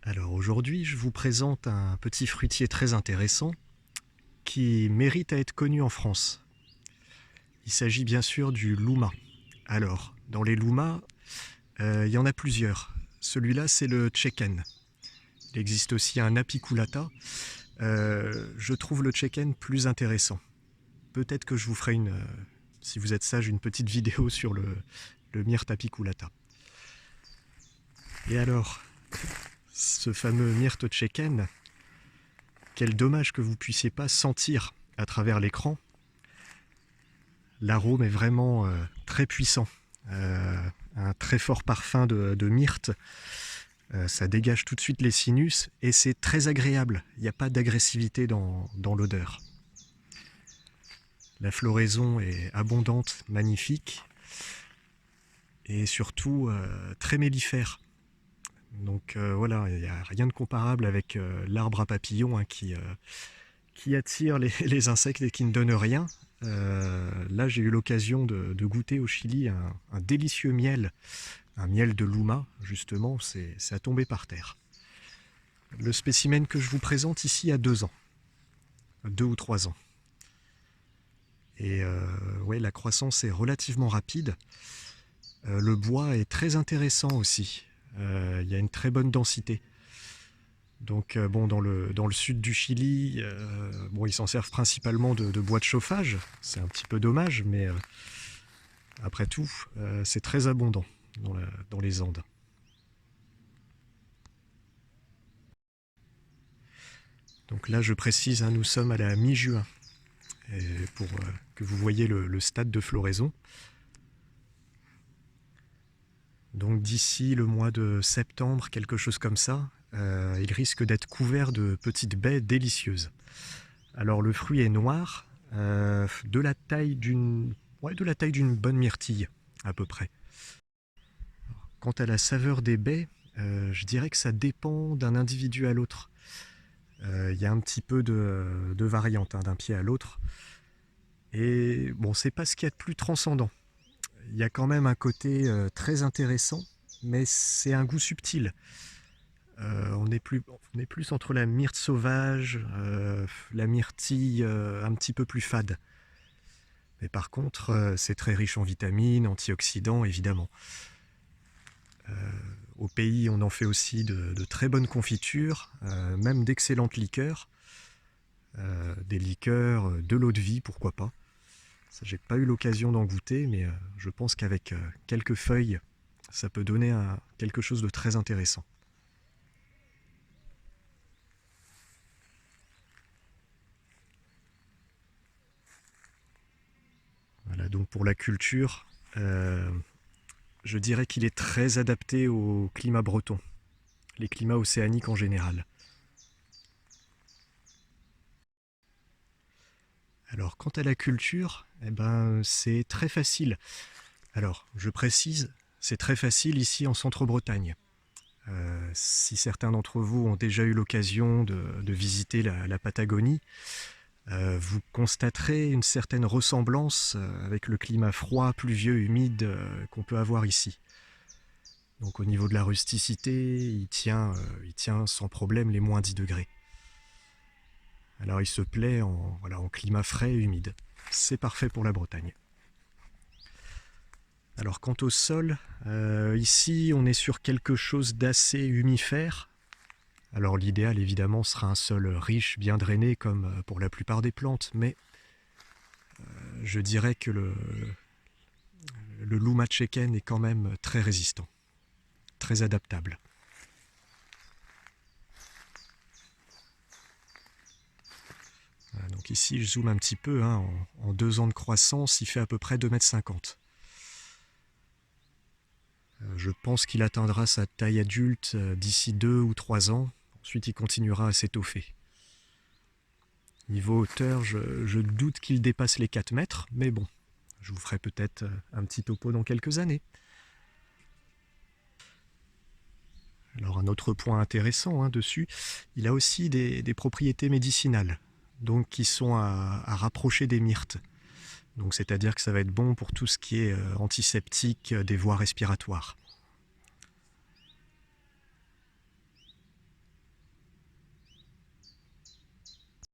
Alors aujourd'hui, je vous présente un petit fruitier très intéressant qui mérite à être connu en France. Il s'agit bien sûr du louma. Alors, dans les loumas, il y en a plusieurs. Celui-là, c'est le tchéken. Il existe aussi un apiculata. Je trouve le tchéken plus intéressant. Peut-être que je vous ferai si vous êtes sage, une petite vidéo sur le myrte apiculata. Et alors, ce fameux myrte tchéken, quel dommage que vous ne puissiez pas sentir à travers l'écran. L'arôme est vraiment très puissant. Un très fort parfum de myrte. Ça dégage tout de suite les sinus et c'est très agréable. Il n'y a pas d'agressivité dans l'odeur. La floraison est abondante, magnifique et surtout très mellifère. Donc voilà, il n'y a rien de comparable avec l'arbre à papillons qui attire les insectes et qui ne donne rien. Là, j'ai eu l'occasion de goûter au Chili un délicieux miel, un miel de louma, justement, c'est à tomber par terre. Le spécimen que je vous présente ici a 2 ans, 2 ou 3 ans. Et ouais, la croissance est relativement rapide. Le bois est très intéressant aussi. Il y a une très bonne densité. Donc bon, dans le sud du Chili, bon, ils s'en servent principalement de bois de chauffage. C'est un petit peu dommage, mais après tout, c'est très abondant dans les Andes. Donc là, je précise, hein, nous sommes à la mi-juin, pour que vous voyez le stade de floraison. Donc d'ici le mois de septembre, quelque chose comme ça, il risque d'être couvert de petites baies délicieuses. Alors le fruit est noir, de la taille d'une bonne myrtille à peu près. Quant à la saveur des baies, je dirais que ça dépend d'un individu à l'autre. Il y a un petit peu de variante, hein, d'un pied à l'autre. Et bon, c'est pas ce qu'il y a de plus transcendant. Il y a quand même un côté très intéressant, mais c'est un goût subtil. On est plus entre la myrte sauvage, la myrtille un petit peu plus fade. Mais par contre, c'est très riche en vitamines, antioxydants, évidemment. Au pays, on en fait aussi de très bonnes confitures, même d'excellentes liqueurs. Des liqueurs, de l'eau de vie, pourquoi pas. Ça, j'ai pas eu l'occasion d'en goûter, mais je pense qu'avec quelques feuilles, ça peut donner quelque chose de très intéressant. Voilà, donc pour la culture, je dirais qu'il est très adapté au climat breton, les climats océaniques en général. Alors, quant à la culture, eh ben, c'est très facile. Alors, je précise, c'est très facile ici en Centre-Bretagne. Si certains d'entre vous ont déjà eu l'occasion de visiter la Patagonie, vous constaterez une certaine ressemblance avec le climat froid, pluvieux, humide qu'on peut avoir ici. Donc au niveau de la rusticité, il tient sans problème les -10 degrés. Alors il se plaît en climat frais et humide. C'est parfait pour la Bretagne. Alors quant au sol, ici on est sur quelque chose d'assez humifère. Alors l'idéal évidemment sera un sol riche, bien drainé comme pour la plupart des plantes, mais je dirais que le louma tchéken est quand même très résistant, très adaptable. Voilà, donc ici je zoome un petit peu, hein, en 2 ans de croissance, il fait à peu près 2,50 m. Je pense qu'il atteindra sa taille adulte d'ici 2 ou 3 ans. Ensuite, il continuera à s'étoffer. Niveau hauteur, je doute qu'il dépasse les 4 mètres, mais bon, je vous ferai peut-être un petit topo dans quelques années. Alors un autre point intéressant, hein, dessus, il a aussi des propriétés médicinales, donc qui sont à rapprocher des myrtes. Donc c'est-à-dire que ça va être bon pour tout ce qui est antiseptique des voies respiratoires.